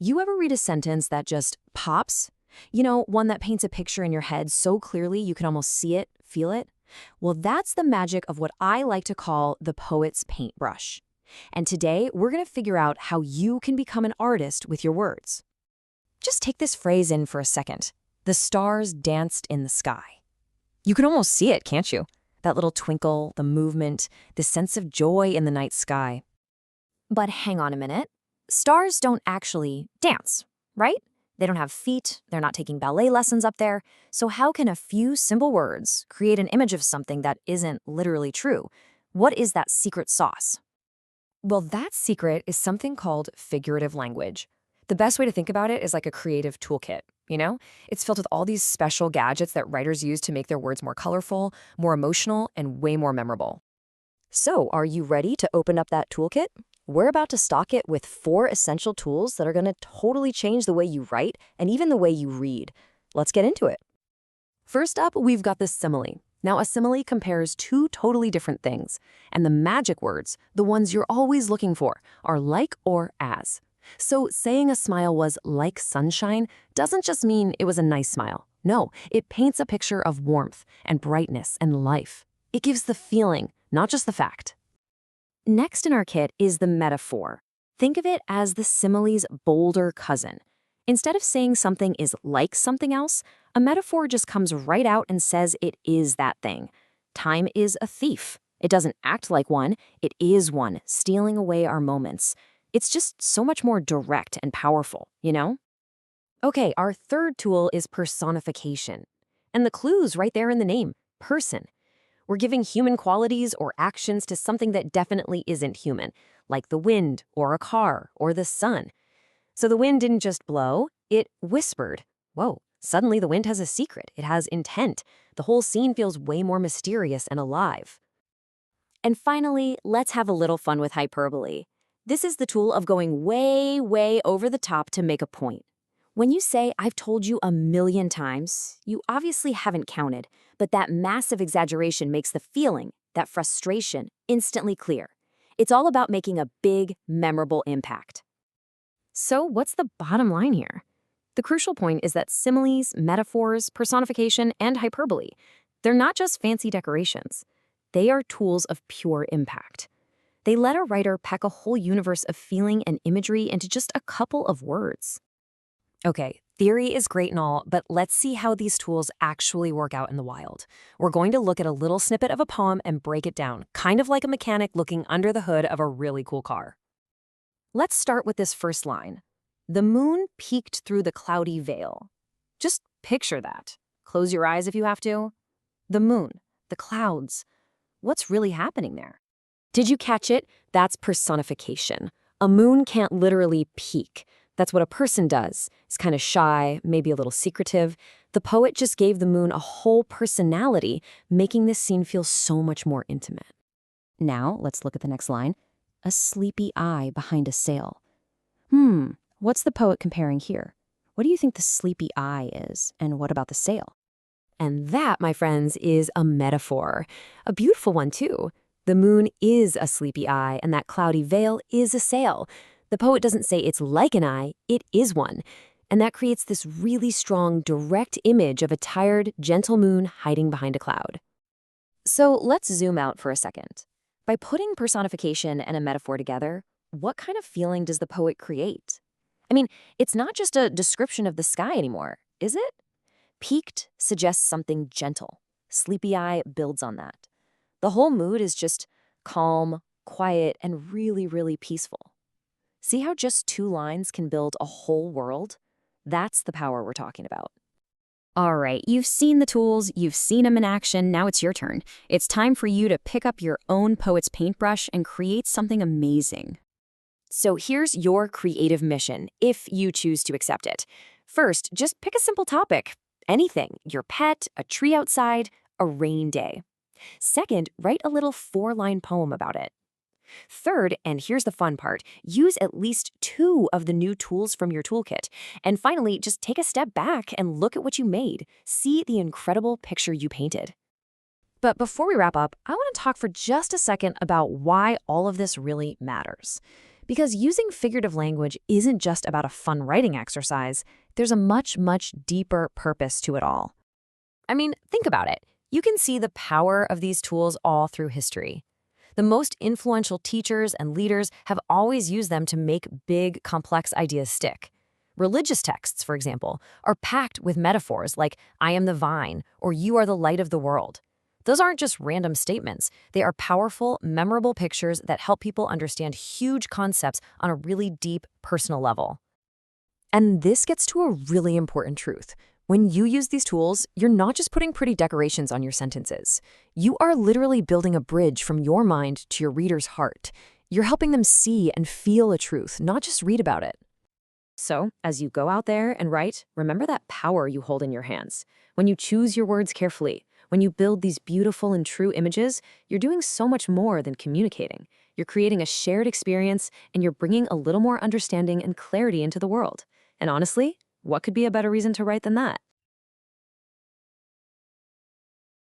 You ever read a sentence that just pops? You know, one that paints a picture in your head so clearly you can almost see it, feel it? Well, that's the magic of what I like to call the poet's paintbrush. And today, we're going to figure out how you can become an artist with your words. Just take this phrase in for a second. The stars danced in the sky. You can almost see it, can't you? That little twinkle, the movement, the sense of joy in the night sky. But hang on a minute. Stars don't actually dance, right? They don't have feet, they're not taking ballet lessons up there, so how can a few simple words create an image of something that isn't literally true? What is that secret sauce? Well, that secret is something called figurative language. The best way to think about it is like a creative toolkit, you know? It's filled with all these special gadgets that writers use to make their words more colorful, more emotional, and way more memorable. So, are you ready to open up that toolkit? We're about to stock it with 4 essential tools that are going to totally change the way you write and even the way you read. Let's get into it. First up, we've got the simile. Now, a simile compares 2 totally different things, and the magic words, the ones you're always looking for, are like or as. So saying a smile was like sunshine doesn't just mean it was a nice smile. No, it paints a picture of warmth and brightness and life. It gives the feeling, not just the fact. Next in our kit is the metaphor. Think of it as the simile's bolder cousin. Instead of saying something is like something else, a metaphor just comes right out and says it is that thing. Time is a thief. It doesn't act like one, it is one, stealing away our moments. It's just so much more direct and powerful, you know? Okay, our third tool is personification. And the clue's right there in the name, person. We're giving human qualities or actions to something that definitely isn't human, like the wind or a car or the sun. So the wind didn't just blow, it whispered. Whoa, suddenly the wind has a secret. It has intent. The whole scene feels way more mysterious and alive. And finally, let's have a little fun with hyperbole. This is the tool of going way, way over the top to make a point. When you say, "I've told you 1,000,000 times," you obviously haven't counted, but that massive exaggeration makes the feeling, that frustration, instantly clear. It's all about making a big, memorable impact. So what's the bottom line here? The crucial point is that similes, metaphors, personification, and hyperbole, they're not just fancy decorations. They are tools of pure impact. They let a writer pack a whole universe of feeling and imagery into just a couple of words. Okay, theory is great and all, but let's see how these tools actually work out in the wild. We're going to look at a little snippet of a poem and break it down, kind of like a mechanic looking under the hood of a really cool car. Let's start with this first line. The moon peeked through the cloudy veil. Just picture that. Close your eyes if you have to. The moon, the clouds. What's really happening there? Did you catch it? That's personification. A moon can't literally peek. That's what a person does. It's kind of shy, maybe a little secretive. The poet just gave the moon a whole personality, making this scene feel so much more intimate. Now, let's look at the next line. A sleepy eye behind a sail. What's the poet comparing here? What do you think the sleepy eye is, and what about the sail? And that, my friends, is a metaphor. A beautiful one, too. The moon is a sleepy eye, and that cloudy veil is a sail. The poet doesn't say it's like an eye, it is one. And that creates this really strong, direct image of a tired, gentle moon hiding behind a cloud. So let's zoom out for a second. By putting personification and a metaphor together, what kind of feeling does the poet create? I mean, it's not just a description of the sky anymore, is it? Peaked suggests something gentle. Sleepy eye builds on that. The whole mood is just calm, quiet, and really, really peaceful. See how just 2 lines can build a whole world? That's the power we're talking about. All right, you've seen the tools, you've seen them in action, now it's your turn. It's time for you to pick up your own poet's paintbrush and create something amazing. So here's your creative mission, if you choose to accept it. First, just pick a simple topic. Anything, your pet, a tree outside, a rain day. Second, write a little 4-line poem about it. Third, and here's the fun part, use at least 2 of the new tools from your toolkit. And finally, just take a step back and look at what you made. See the incredible picture you painted. But before we wrap up, I want to talk for just a second about why all of this really matters. Because using figurative language isn't just about a fun writing exercise, there's a much, much deeper purpose to it all. I mean, think about it. You can see the power of these tools all through history. The most influential teachers and leaders have always used them to make big, complex ideas stick. Religious texts, for example, are packed with metaphors like, I am the vine, or you are the light of the world. Those aren't just random statements. They are powerful, memorable pictures that help people understand huge concepts on a really deep, personal level. And this gets to a really important truth. When you use these tools, you're not just putting pretty decorations on your sentences. You are literally building a bridge from your mind to your reader's heart. You're helping them see and feel a truth, not just read about it. So, as you go out there and write, remember that power you hold in your hands. When you choose your words carefully, when you build these beautiful and true images, you're doing so much more than communicating. You're creating a shared experience, and you're bringing a little more understanding and clarity into the world. And honestly, what could be a better reason to write than that?